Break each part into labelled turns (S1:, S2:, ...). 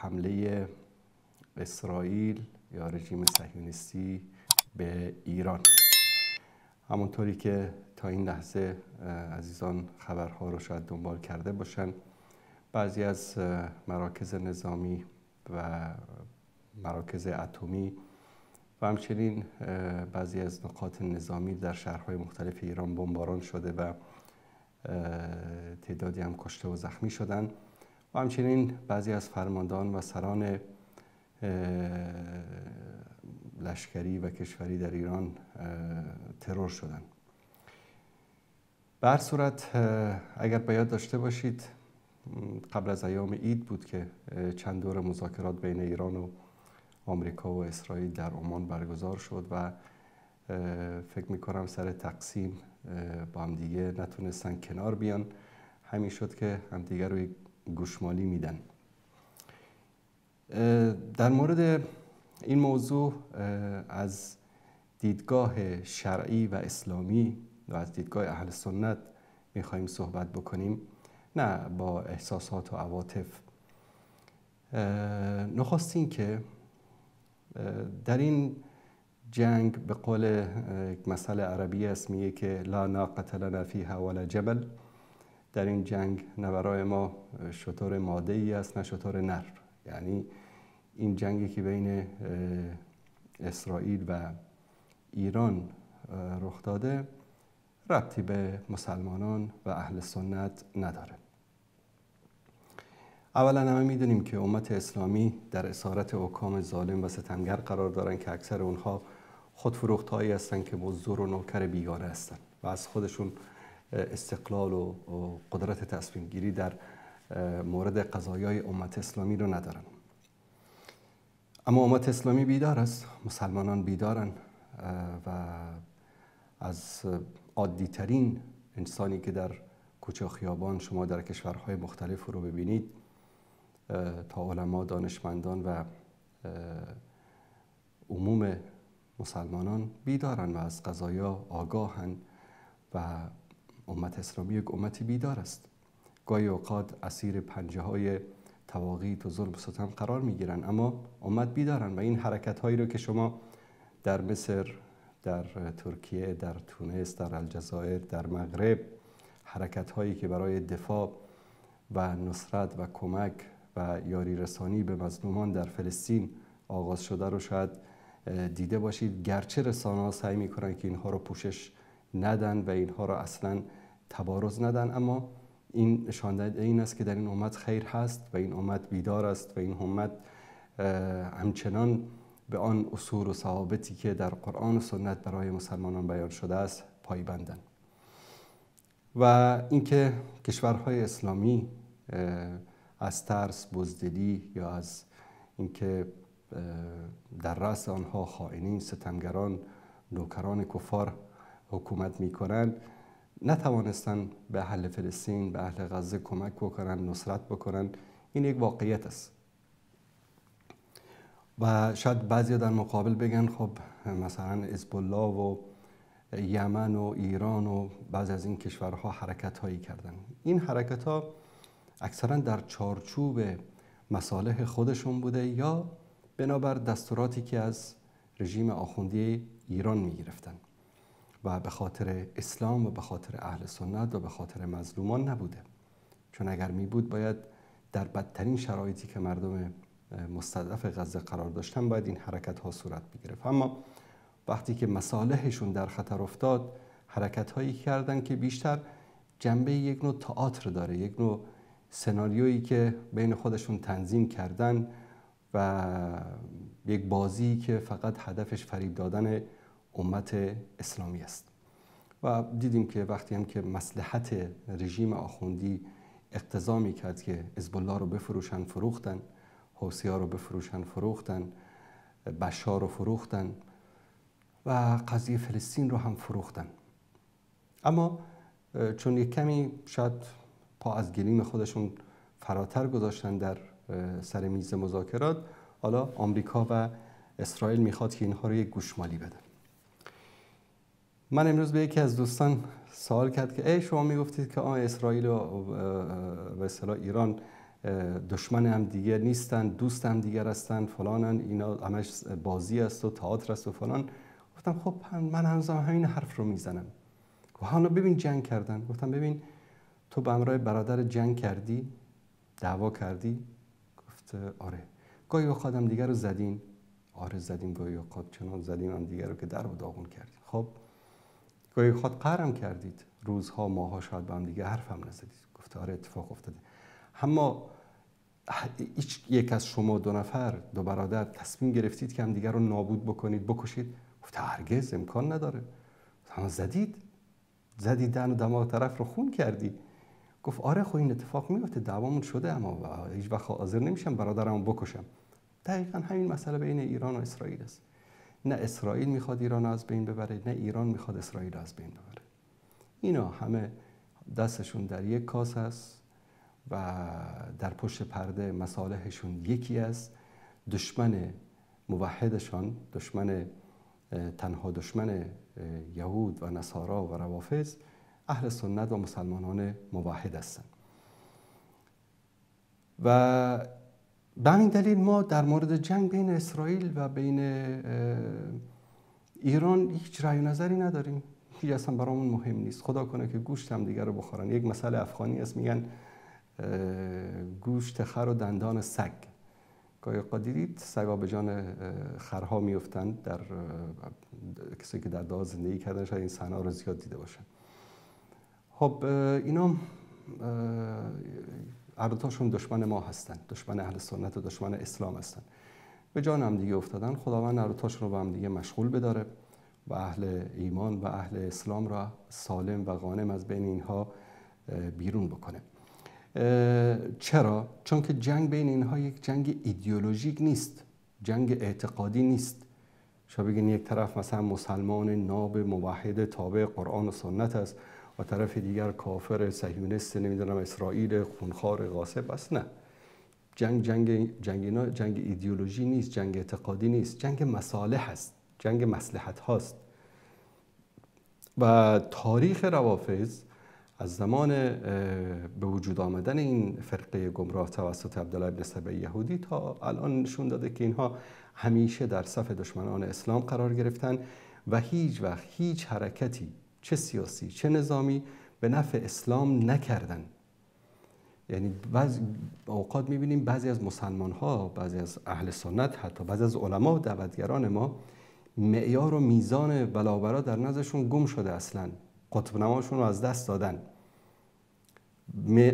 S1: حمله اسرائیل یا رژیم صهیونیستی به ایران. همونطوری که تا این لحظه عزیزان خبرها رو شاید دنبال کرده باشن، بعضی از مراکز نظامی و مراکز اتمی و همچنین بعضی از نقاط نظامی در شهرهای مختلف ایران بمباران شده و تعدادی هم کشته و زخمی شدن و همچنین بعضی از فرماندهان و سران لشکری و کشوری در ایران ترور شدند. به هر صورت اگر به یاد داشته باشید قبل از ایام عید بود که چند دور مذاکرات بین ایران و آمریکا و اسرائیل در عمان برگزار شد و فکر میکنم سر تقسیم با هم دیگه نتونستن کنار بیان، همین شد که همدیگه رو گوشمالی میدن. در مورد این موضوع از دیدگاه شرعی و اسلامی و از دیدگاه اهل سنت میخواییم صحبت بکنیم، نه با احساسات و عواطف. نخست این که در این جنگ به قول مثل عربی است میگه که لا ناقة لنا فیها ولا جبل. در این جنگ نه برای ما شتر ماده ای است نه شتر نر. یعنی این جنگی که بین اسرائیل و ایران رخ داده ربطی به مسلمانان و اهل سنت نداره. اولا همه میدونیم که امت اسلامی در اسارت حکام ظالم و ستمگر قرار دارن که اکثر اونها خودفروختهایی هستن که مزدور و نوکر بیگانه هستن و از خودشون استقلال و قدرت تصمیم گیری در مورد قضایای امت اسلامی رو ندارن. اما امت اسلامی بیدار است، مسلمانان بیدارن و از عادی ترین انسانی که در کوچه و خیابان شما در کشورهای مختلف رو ببینید تا علما، دانشمندان و عموم مسلمانان بیدارن و از قضایا آگاهن و امت اسلامی یک امتی بیدار است. گاهی اوقات اسیر پنجه های تواغیت و ظلم و ستم قرار میگیرن اما امت بیدارن و این حرکت هایی رو که شما در مصر، در ترکیه، در تونس، در الجزایر، در مغرب، حرکت هایی که برای دفاع و نصرت و کمک و یاری رسانی به مظلومان در فلسطین آغاز شده رو شاید دیده باشید. گرچه رسانه ها سعی میکنن که اینها رو پوشش ندن و اینها رو اصلا تبارز ندن، اما این نشان دهنده این است که در این امت خیر هست و این امت بیدار است و این امت همچنان به آن اصول و ثوابتی که در قرآن و سنت برای مسلمانان بیان شده است پایبندند. و اینکه کشورهای اسلامی از ترس، بزدلی یا از اینکه در رأس آنها خائنین، ستمگران، نوکران کفار حکومت میکنند نتوانستن به اهل فلسطین، به اهل غزه کمک بکنن، نصرت بکنن. این یک واقعیت است و شاید بعضی در مقابل بگن خب مثلا حزب الله و یمن و ایران و بعضی از این کشورها حرکت هایی کردن. این حرکت ها اکثرا در چارچوب مصالح خودشون بوده یا بنابر دستوراتی که از رژیم آخوندی ایران می گرفتن و به خاطر اسلام و به خاطر اهل سنت و به خاطر مظلومان نبوده. چون اگر می بود باید در بدترین شرایطی که مردم مستضعف غزه قرار داشتن باید این حرکت ها صورت بگیرفت. اما وقتی که مصالحشون در خطر افتاد حرکت هایی کردن که بیشتر جنبه یک نوع تئاتر داره، یک نوع سناریویی که بین خودشون تنظیم کردن و یک بازی که فقط هدفش فریب دادن امت اسلامی است. و دیدیم که وقتی هم که مصلحت رژیم آخوندی اقتضا میکرد که حزب الله رو بفروشن فروختن، حوثی‌ها رو بفروشن فروختن، بشار رو فروختن و قضیه فلسطین رو هم فروختن. اما چون یک کمی شاید پا از گلیم خودشون فراتر گذاشتن در سر میز مذاکرات، حالا آمریکا و اسرائیل میخواد که اینها رو یک گوشمالی بده. من امروز به یکی از دوستان سوال کرد که شما میگفتید که اسرائیل و به اصطلاح ایران دشمن هم دیگه نیستن، دوست هم دیگر هستن، فلانن، اینا همش بازی است و تئاتر است و فلان. گفتم خب من هنوزم همین حرف رو میزنم. حالا ببین جنگ کردن. گفتم ببین تو به همراه برادر جنگ کردی، دعوا کردی؟ گفت آره. گاهی اوقات هم دیگر رو زدین؟ آره زدیم، گاهی اوقات چنان زدیم هم دیگر رو که در و داغون کردیم. خب گاهی اوقات قهرم کردید، روزها ماها شاید با هم دیگه حرف هم نزدید. گفت آره اتفاق افتاده. اما هیچ یک از شما دو نفر، دو برادر تصمیم گرفتید که هم دیگر رو نابود بکنید، بکشید؟ گفت هرگز، امکان نداره. اما زدید دهن و دماغ طرف رو خون کردی. گفت آره خب این اتفاق میفته، دعوامون شده، اما هیچ وقت حاضر نمیشم برادرمو بکشم. دقیقاً همین مسئله بین ایران و اسرائیل است. نه اسرائیل میخواد ایران از بین ببره، نه ایران میخواد اسرائیل از بین ببره. اینا همه دستشون در یک کاسه است و در پشت پرده مصالحشون یکی است. دشمن موحدشان، تنها دشمن یهود و نصارا و روافض اهل سنت و مسلمانان موحد هستند. و به همین دلیل ما در مورد جنگ بین اسرائیل و بین ایران هیچ رأی و نظری نداریم. هیچ اصلا برامون مهم نیست. خدا کنه که گوشت هم دیگر رو بخورن. یک مسئله افغانی است، میگن گوشت خر و دندان سگ. گاهی اوقات دیدید سگا به جان خرها میفتن، در کسی که در داغ زندگی کردن شاید این صحنه رو زیاد دیده باشن. خب اینا هر دوتاشون دشمن ما هستن، دشمن اهل سنت و دشمن اسلام هستن. به جان هم دیگه افتادن. خداوند هر دوتاشون رو با هم دیگه مشغول بداره و اهل ایمان و اهل اسلام را سالم و غانم از بین اینها بیرون بکنه. چرا؟ چون که جنگ بین اینها یک جنگ ایدئولوژیک نیست، جنگ اعتقادی نیست. شما بگین یک طرف مثلا مسلمان ناب موحد تابع قرآن و سنت است و طرف دیگر کافر صهیونیست، نمیدونم اسرائیل خونخوار غاصب است. نه، جنگ ایدئولوژی نیست، جنگ اعتقادی نیست، جنگ مصالح است، جنگ مصلحت هاست. و تاریخ روافض از زمان به وجود آمدن این فرقه گمراه توسط عبدالله بن سبع یهودی تا الان نشون داده که اینها همیشه در صف دشمنان اسلام قرار گرفتن و هیچ وقت هیچ حرکتی چه سیاسی چه نظامی به نفع اسلام نکردن. یعنی بعضی اوقات می‌بینیم بعضی از مسلمان‌ها، بعضی از اهل سنت، حتی بعضی از علما و دعوتگران ما معیار و میزان ولاورا در نظرشون گم شده، اصلاً قطب نماشون رو از دست دادن.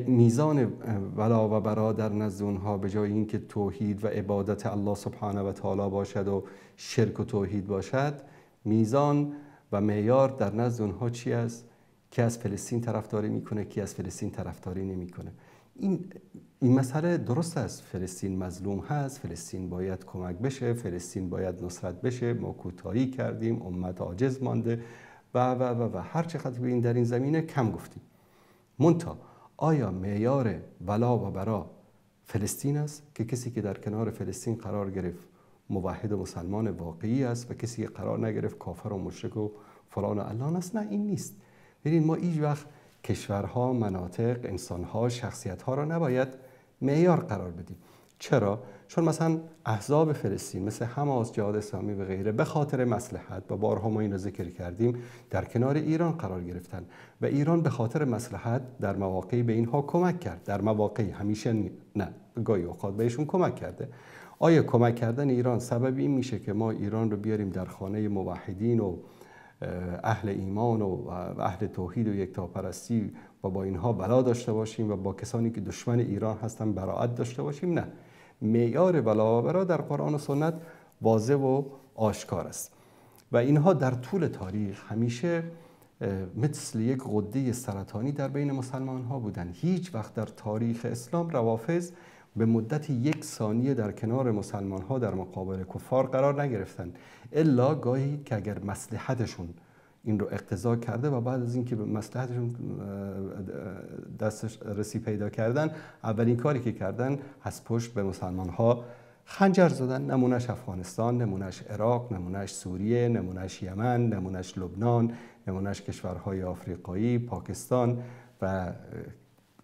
S1: میزان ولا و برا در نزد اونها به جای اینکه توحید و عبادت الله سبحانه و تعالی باشد و شرک و توحید باشد، میزان و معیار در نزد اونها چی است؟ کی از فلسطین طرفداری میکنه، کی از فلسطین طرفداری نمیکنه. این مسئله درست است، فلسطین مظلوم هست، فلسطین باید کمک بشه، فلسطین باید نصرت بشه، ما کوتاهی کردیم، امت عاجز مانده و هر چقدر ببین در این زمینه کم گفتیم. منتها آیا معیار ولا و برا فلسطین است که کسی که در کنار فلسطین قرار گرفت موحد و مسلمان واقعی است و کسی که قرار نگرفت کافر و مشرک و فلان و علان است؟ نه، این نیست. ببین ما هیچ وقت کشورها، مناطق، انسانها، شخصیتها را نباید معیار قرار بدیم. چرا؟ چون مثلا احزاب فلسطین مثل حماس، جهاد اسلامی و غیره به خاطر مصلحت و بارها ما این را ذکر کردیم در کنار ایران قرار گرفتن و ایران به خاطر مصلحت در مواقعی به اینها کمک کرد. در مواقعی، همیشه نه، گاهی اوقات بهشون کمک کرده. آیا کمک کردن ایران سبب این میشه که ما ایران رو بیاریم در خانه موحدین و اهل ایمان و اهل توحید و یکتاپرستی و با اینها ولا داشته باشیم و با کسانی که دشمن ایران هستن براءت داشته باشیم؟ نه. معیار ولا و برا در قرآن و سنت واضح و آشکار است و اینها در طول تاریخ همیشه مثل یک غده سرطانی در بین مسلمان ها بودن. هیچ وقت در تاریخ اسلام روافض به مدت 1 ثانیه در کنار مسلمان ها در مقابل کفار قرار نگرفتن، الا گاهی که اگر مصلحتشون این رو اقتضا کرده و بعد از اینکه به مصلحتشون دستش رسی پیدا کردن، اولین کاری که کردن از پشت به مسلمان ها خنجر زدن. نمونهش افغانستان، نمونهش عراق، نمونهش سوریه، نمونهش یمن، نمونهش لبنان، نمونهش کشورهای آفریقایی، پاکستان و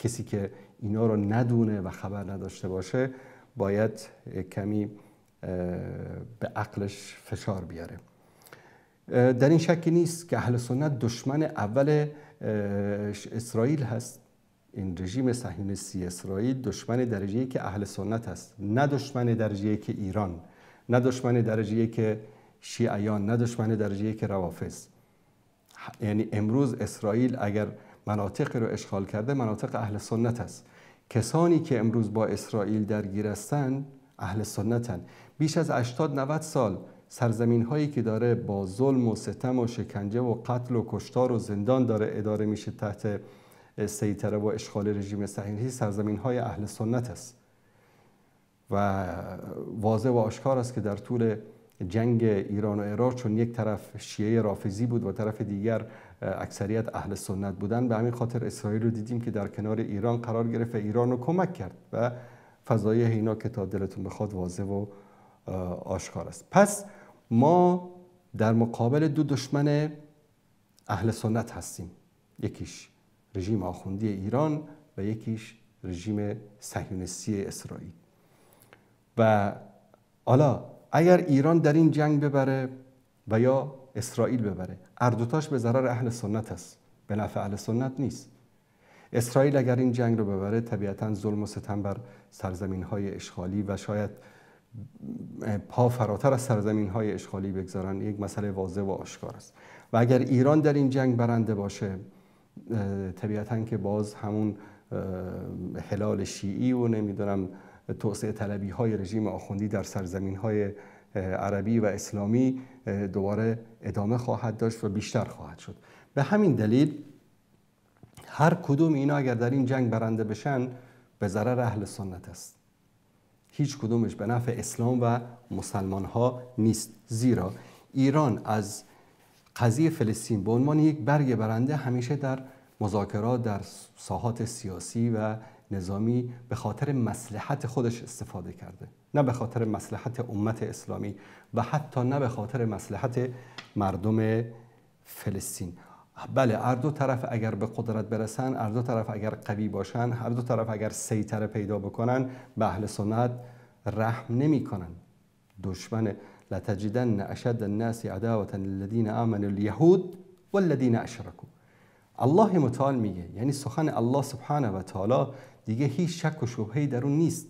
S1: کسی که اینا رو ندونه و خبر نداشته باشه باید کمی به عقلش فشار بیاره. در این شکی نیست که اهل سنت دشمن اول اسرائیل هست. این رژیم صهیونیستی اسرائیل دشمن درجه‌ای که اهل سنت هست، نه دشمن درجه‌ای که ایران، نه دشمن درجه‌ای که شیعیان، نه دشمن درجه‌ای که روافض. یعنی امروز اسرائیل اگر مناطق رو اشغال کرده، مناطق اهل سنت است. کسانی که امروز با اسرائیل درگیر هستند اهل سنتن. بیش از 80-90 سال سرزمین هایی که داره با ظلم و ستم و شکنجه و قتل و کشتار و زندان داره اداره میشه تحت سیطره و اشغال رژیم صهیونیستی، سرزمین های اهل سنت است. و واضح و آشکار است که در طول جنگ ایران و عراق، چون یک طرف شیعه رافضی بود و طرف دیگر اکثریت اهل سنت بودن، به همین خاطر اسرائیل رو دیدیم که در کنار ایران قرار گرفت و ایران رو کمک کرد و فضایح اینا که تا دلتون بخواد واضح و آشکار است. پس ما در مقابل دو دشمن اهل سنت هستیم، یکیش رژیم آخوندی ایران و یکیش رژیم صهیونیستی اسرائیل. و حالا اگر ایران در این جنگ ببره و یا اسرائیل ببره، هر دوتاش به ضرر اهل سنت است، به نفع اهل سنت نیست. اسرائیل اگر این جنگ رو ببره طبیعتاً ظلم و ستم بر سرزمین‌های اشغالی و شاید پا فراتر از سرزمین‌های اشغالی بگذارن، یک مسئله واضح و آشکار است. و اگر ایران در این جنگ برنده باشه، طبیعتاً که باز همون هلال شیعی و نمیدونم توسعه طلبی های رژیم آخوندی در سرزمین های عربی و اسلامی دوباره ادامه خواهد داشت و بیشتر خواهد شد. به همین دلیل هر کدوم اینا اگر در این جنگ برنده بشن به ضرر اهل سنت است. هیچ کدومش به نفع اسلام و مسلمان ها نیست. زیرا ایران از قضیه فلسطین به عنوان یک برگ برنده همیشه در مذاکرات در ساحات سیاسی و نظامی به خاطر مصلحت خودش استفاده کرده، نه به خاطر مصلحت امت اسلامی و حتی نه به خاطر مصلحت مردم فلسطین. بله، هر دو طرف اگر به قدرت برسن، هر دو طرف اگر قوی باشن، هر دو طرف اگر سیطره پیدا بکنن، به اهل سنت رحم نمی کنن. دشمن لتجدن اشد الناس عداوة للذین آمنوا اليهود والذین اشركوا. الله متعال میگه، یعنی سخن الله سبحانه و تعالی دیگه هیچ شک و شبهه‌ای در اون نیست.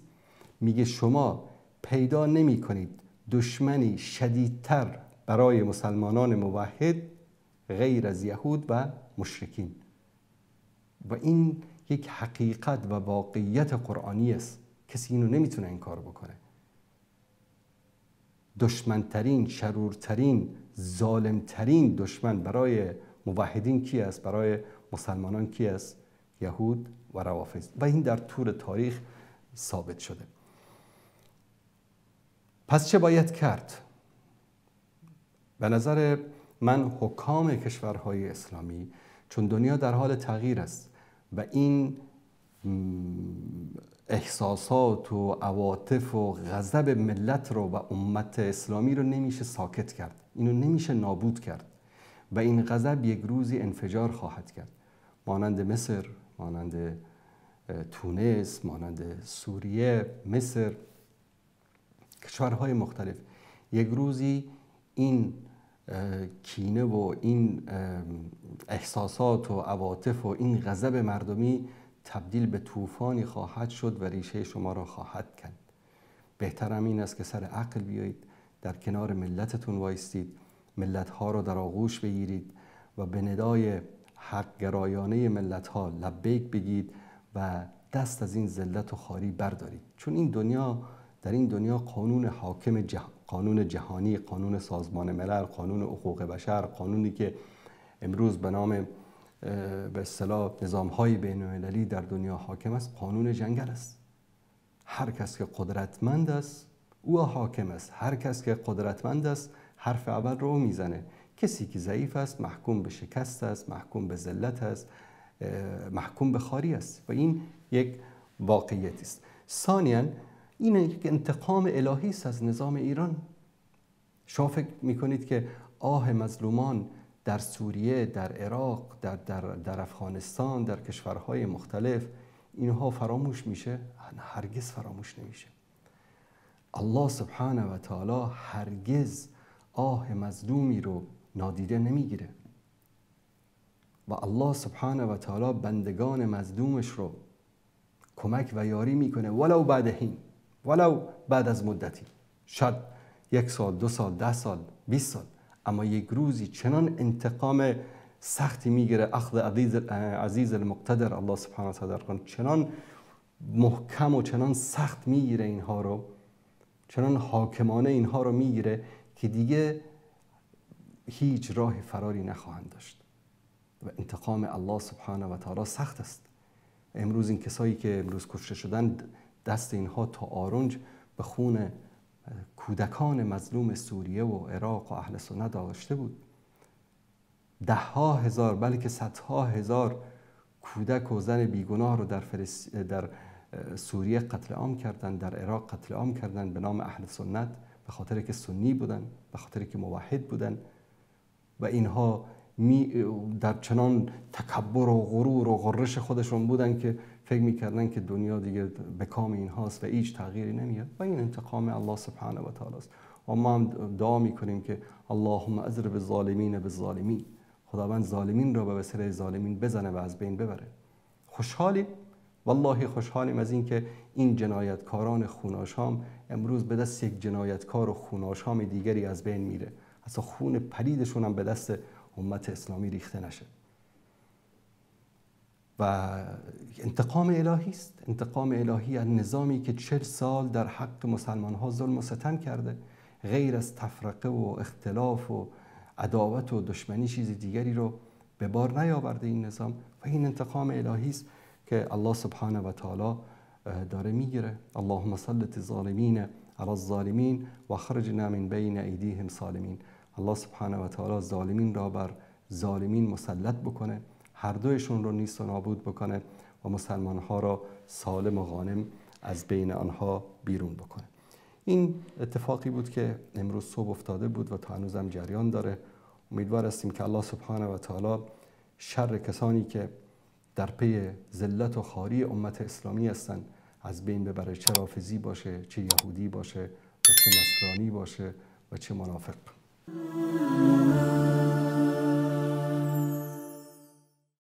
S1: میگه شما پیدا نمی کنید دشمنی شدیدتر برای مسلمانان موحد غیر از یهود و مشرکین. و این یک حقیقت و واقعیت قرآنی است، کسی اینو نمیتونه انکار بکنه. دشمنترین، شرورترین، ظالمترین دشمن برای موحدین کی است؟ برای مسلمانان کی است؟ یهود و روافض. و این در طول تاریخ ثابت شده. پس چه باید کرد؟ به نظر من حکام کشورهای اسلامی، چون دنیا در حال تغییر است و این احساسات و عواطف و غضب ملت رو و امت اسلامی رو نمیشه ساکت کرد، اینو نمیشه نابود کرد و این غضب یک روزی انفجار خواهد کرد. مانند مصر، مانند تونس، مانند سوریه، مصر، کشورهای مختلف، یک روزی این کینه و این احساسات و عواطف و این غضب مردمی تبدیل به طوفانی خواهد شد و ریشه شما را خواهد کند. بهتر این است که سر عقل بیایید، در کنار ملتتون وایستید، ملت‌ها را در آغوش بگیرید و به ندای حق گرایانه ملت‌ها لبیک بگید و دست از این ذلت و خواری بردارید. چون این دنیا، در این دنیا قانون حاکم قانون جهانی، قانون سازمان ملل، قانون حقوق بشر، قانونی که امروز به نام به اصطلاح نظام‌های بین‌المللی در دنیا حاکم است، قانون جنگل است. هر کس که قدرتمند است او حاکم است. هر کس که قدرتمند است حرف اول رو میزنه. کسی که ضعیف است محکوم به شکست است، محکوم به ذلت است، محکوم به خواری است و این یک واقعیت است. ثانیاً این یک انتقام الهی است از نظام ایران. شما فکر میکنید که آه مظلومان در سوریه، در عراق، در افغانستان، در کشورهای مختلف، اینها فراموش میشه؟ هرگز فراموش نمیشه. الله سبحانه و تعالی هرگز آه مظلومی رو نادیده نمیگیره و الله سبحانه و تعالی بندگان مظلومش رو کمک و یاری میکنه، ولو بعد حین، ولو بعد از مدتی، شاید 1 سال، 2 سال، 10 سال، 20 سال، اما یک روزی چنان انتقام سختی میگیره، اخذ عزیز المقتدر الله سبحانه و تعالی چنان محکم و چنان سخت میگیره اینها رو، چنان حاکمانه اینها رو میگیره که دیگه هیچ راه فراری نخواهند داشت و انتقام الله سبحانه و تعالی سخت است. امروز این کسایی که امروز کشته شدن، دست اینها تا آرنج به خون کودکان مظلوم سوریه و عراق و اهل سنت آغشته بود. 10,000 هزار بلکه 100,000 هزار کودک و زن بیگناه رو در سوریه قتل عام کردن، در عراق قتل عام کردن به نام اهل سنت، به خاطر که سنی بودن، به خاطر که موحد بودن و اینها در چنان تکبر و غرور و غرش خودشون بودن که فکر میکردن که دنیا دیگه به کام اینهاست و هیچ تغییری نمیاد و این انتقام الله سبحانه و تعالی است. و ما هم دعا میکنیم که اللهم اضرب الظالمین بالظالمین، خداوند ظالمین را به وسیله ظالمین بزنه و از بین ببره. خوشحالیم، والله خوشحالیم از این که این جنایتکاران خوناشام امروز به دست یک جنایتکار و خوناشام دیگری از بین میره، اصلا خون پلیدشون هم به دست امت اسلامی ریخته نشه. و انتقام الهی است، انتقام الهی از نظامی که 40 سال در حق مسلمان ها ظلم و ستم کرده، غیر از تفرقه و اختلاف و عداوت و دشمنی چیز دیگری رو به بار نیاورده این نظام و این انتقام الهی است که الله سبحانه و تعالی داره میگیره. اللهم سلط الظالمین علی الظالمین و خرجنا من بین ایدیهم سالمین. الله سبحانه و تعالی ظالمین را بر ظالمین مسلط بکنه، هر دویشون رو نیست و نابود بکنه و مسلمان ها را سالم و غانم از بین آنها بیرون بکنه. این اتفاقی بود که امروز صبح افتاده بود و تا هنوزم جریان داره. امیدوار هستیم که الله سبحانه و تعالی شر کسانی که در پی ذلت و خواری امت اسلامی هستند از بین ببره، چه رافضی باشه، چه یهودی باشه و چه نصرانی باشه و چه منافق.